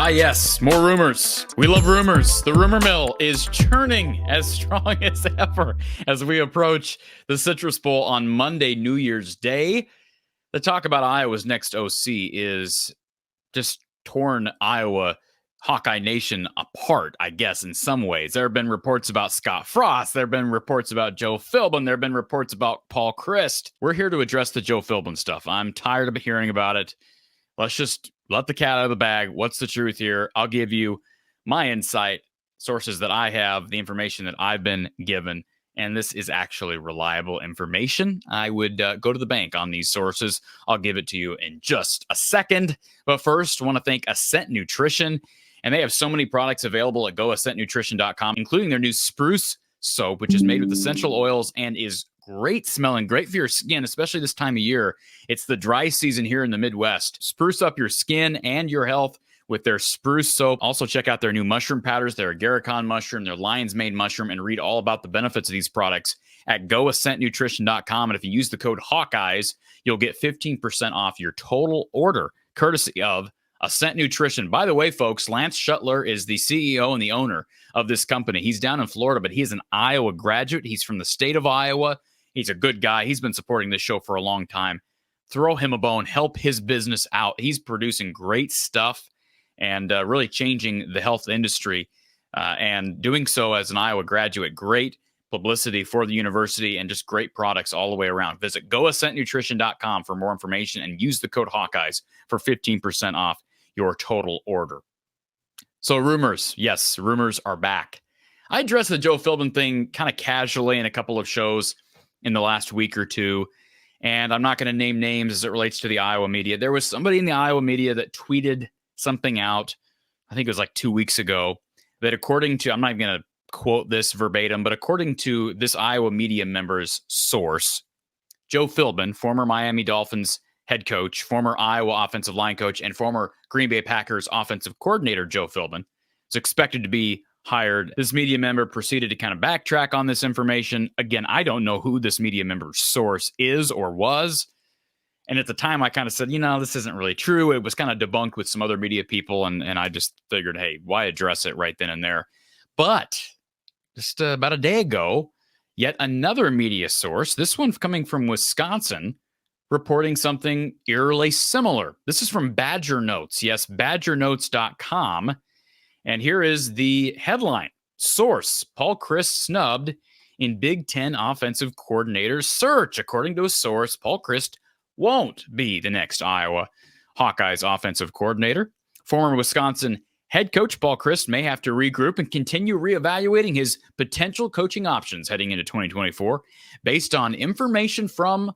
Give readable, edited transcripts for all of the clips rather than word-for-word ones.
Ah, yes, more rumors. We love rumors. The rumor mill is churning as strong as ever as we approach the Citrus Bowl on Monday, New Year's Day. The talk about Iowa's next OC is just torn Iowa Hawkeye Nation apart, I guess, in some ways. There have been reports about Scott Frost. There have been reports about Joe Philbin. There have been reports about Paul Chryst. We're here to address the Joe Philbin stuff. I'm tired of hearing about it. Let's just let the cat out of the bag. What's the truth here? I'll give you my insight, sources that I have, the information that I've been given, and this is actually reliable information. I would go to the bank on these sources. I'll give it to you in just a second. But first, I want to thank Ascent Nutrition, and they have so many products available at goascentnutrition.com, including their new Spruce soap, which is made with essential oils and is great smelling, great for your skin, especially this time of year. It's the dry season here in the Midwest. Spruce up your skin and your health with their Spruce soap. Also check out their new mushroom powders, their Agarikon mushroom, their Lion's Mane mushroom, and read all about the benefits of these products at goascentnutrition.com. And if you use the code Hawkeyes, you'll get 15% off your total order, courtesy of Ascent Nutrition. By the way, folks, Lance Shuttler is the CEO and the owner of this company. He's down in Florida, but he is an Iowa graduate. He's from the state of Iowa. He's a good guy. He's been supporting this show for a long time. Throw him a bone. Help his business out. He's producing great stuff and really changing the health industry and doing so as an Iowa graduate. Great publicity for the university and just great products all the way around. Visit goascentnutrition.com for more information and use the code Hawkeyes for 15% off your total order. So rumors. Yes, rumors are back. I addressed the Joe Philbin thing kind of casually in a couple of shows in the last week or two, and I'm not going to name names as it relates to the Iowa media. There was somebody in the Iowa media that tweeted something out, I think it was like 2 weeks ago, that according to, I'm not even going to quote this verbatim, but according to this Iowa media member's source, Joe Philbin, former Miami Dolphins head coach, former Iowa offensive line coach, and former Green Bay Packers offensive coordinator Joe Philbin, is expected to be hired. This media member proceeded to kind of backtrack on this information. Again, I don't know who this media member's source is or was. And at the time, I kind of said, this isn't really true. It was kind of debunked with some other media people. And I just figured, hey, why address it right then and there? But just about a day ago, yet another media source, this one coming from Wisconsin, reporting something eerily similar. This is from Badger Notes. Yes, badgernotes.com. And here is the headline. Source, Paul Chryst snubbed in Big Ten offensive coordinator search. According to a source, Paul Chryst won't be the next Iowa Hawkeyes offensive coordinator. Former Wisconsin head coach Paul Chryst may have to regroup and continue reevaluating his potential coaching options heading into 2024 based on information from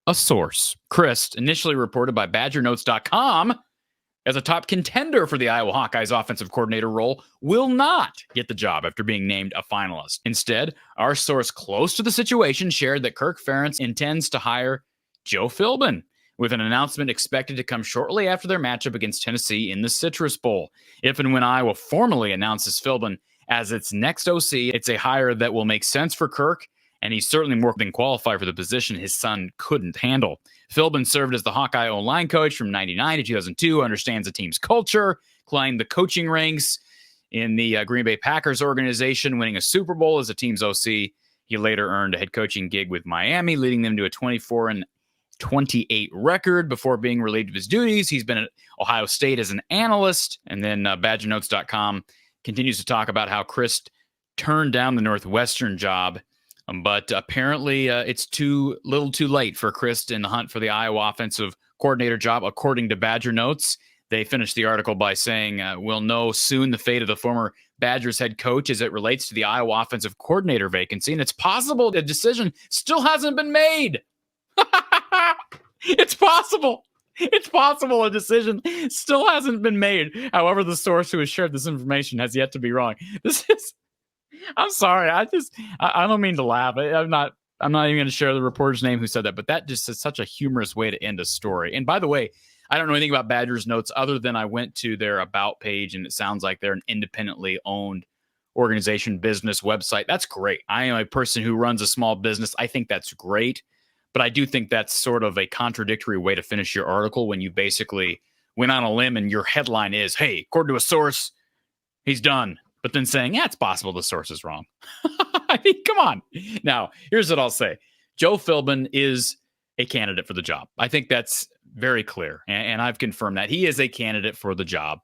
a source. Chryst, initially reported by BadgerNotes.com as a top contender for the Iowa Hawkeyes offensive coordinator role, will not get the job after being named a finalist. Instead, our source close to the situation shared that Kirk Ferentz intends to hire Joe Philbin, with an announcement expected to come shortly after their matchup against Tennessee in the Citrus Bowl. If and when Iowa formally announces Philbin as its next OC, it's a hire that will make sense for Kirk, and he's certainly more than qualified for the position his son couldn't handle. Philbin served as the Hawkeye O-line coach from 1999 to 2002, understands the team's culture, climbed the coaching ranks in the Green Bay Packers organization, winning a Super Bowl as the team's OC. He later earned a head coaching gig with Miami, leading them to a 24-28 record before being relieved of his duties. He's been at Ohio State as an analyst. And then BadgerNotes.com continues to talk about how Chryst turned down the Northwestern job. But apparently it's too late for Chryst in the hunt for the Iowa offensive coordinator job, according to Badger Notes. They finished the article by saying, we'll know soon the fate of the former Badgers head coach as it relates to the Iowa offensive coordinator vacancy. And it's possible the decision still hasn't been made. It's possible. It's possible a decision still hasn't been made. However, the source who has shared this information has yet to be wrong. I'm sorry. I don't mean to laugh. I'm not even going to share the reporter's name who said that, but that just is such a humorous way to end a story. And by the way, I don't know anything about Badger's Notes other than I went to their About page, and it sounds like they're an independently owned organization, business, website. That's great. I am a person who runs a small business. I think that's great. But I do think that's sort of a contradictory way to finish your article when you basically went on a limb and your headline is, hey, according to a source, he's done. But then saying, yeah, it's possible the source is wrong. I mean, come on. Now, here's what I'll say. Joe Philbin is a candidate for the job. I think that's very clear. And I've confirmed that. He is a candidate for the job.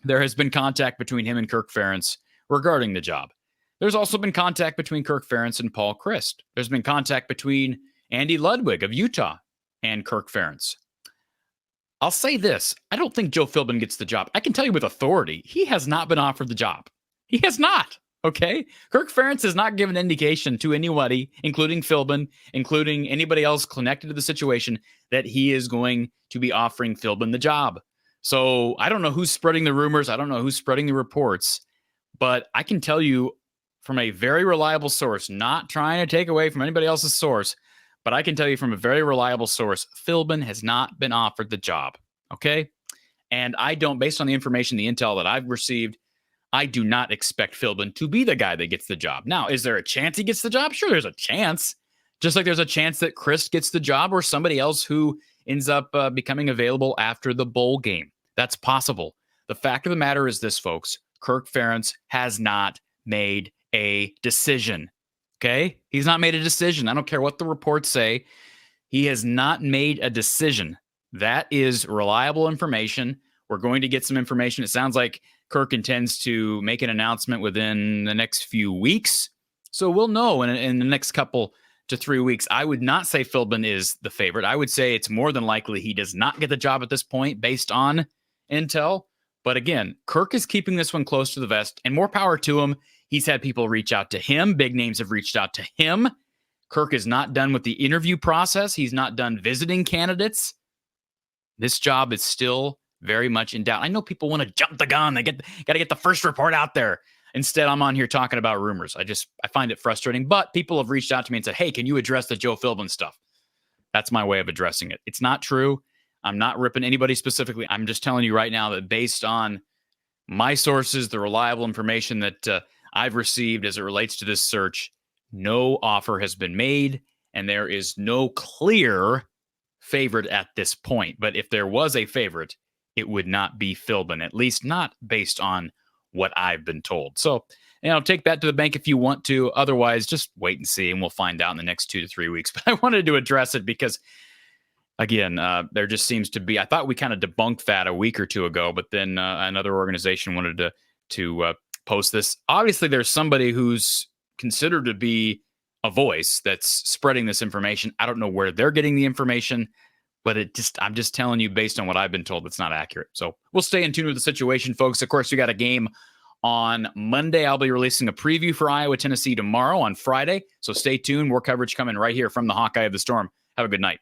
There has been contact between him and Kirk Ferentz regarding the job. There's also been contact between Kirk Ferentz and Paul Chryst. There's been contact between Andy Ludwig of Utah and Kirk Ferentz. I'll say this. I don't think Joe Philbin gets the job. I can tell you with authority, he has not been offered the job. He has not. Okay? Kirk Ferentz has not given indication to anybody, including Philbin, including anybody else connected to the situation, that he is going to be offering Philbin the job. So I don't know who's spreading the rumors. I don't know who's spreading the reports. But I can tell you from a very reliable source, not trying to take away from anybody else's source, but I can tell you from a very reliable source, Philbin has not been offered the job. Okay? And I don't, based on the information, the intel that I've received, I do not expect Philbin to be the guy that gets the job. Now, is there a chance he gets the job? Sure, there's a chance. Just like there's a chance that Chryst gets the job or somebody else who ends up becoming available after the bowl game. That's possible. The fact of the matter is this, folks. Kirk Ferentz has not made a decision. Okay? He's not made a decision. I don't care what the reports say. He has not made a decision. That is reliable information. We're going to get some information. It sounds like Kirk intends to make an announcement within the next few weeks. So we'll know in the next couple to 3 weeks. I would not say Philbin is the favorite. I would say it's more than likely he does not get the job at this point based on intel. But again, Kirk is keeping this one close to the vest, and more power to him. He's had people reach out to him. Big names have reached out to him. Kirk is not done with the interview process. He's not done visiting candidates. This job is still very much in doubt. I know people want to jump the gun. They got to get the first report out there. Instead, I'm on here talking about rumors. I find it frustrating. But people have reached out to me and said, hey, can you address the Joe Philbin stuff? That's my way of addressing it. It's not true. I'm not ripping anybody specifically. I'm just telling you right now that based on my sources, the reliable information that I've received as it relates to this search, no offer has been made, and there is no clear favorite at this point. But if there was a favorite, it would not be Philbin, at least not based on what I've been told. So, take that to the bank if you want to. Otherwise, just wait and see, and we'll find out in the next 2 to 3 weeks. But I wanted to address it because, again, there just seems to be, I thought we kind of debunked that a week or two ago, but then another organization wanted to post this. Obviously, there's somebody who's considered to be a voice that's spreading this information. I don't know where they're getting the information, but I'm just telling you based on what I've been told, it's not accurate. So we'll stay in tune with the situation, folks. Of course, we got a game on Monday. I'll be releasing a preview for Iowa, Tennessee tomorrow on Friday. So stay tuned. More coverage coming right here from the Hawkeye of the Storm. Have a good night.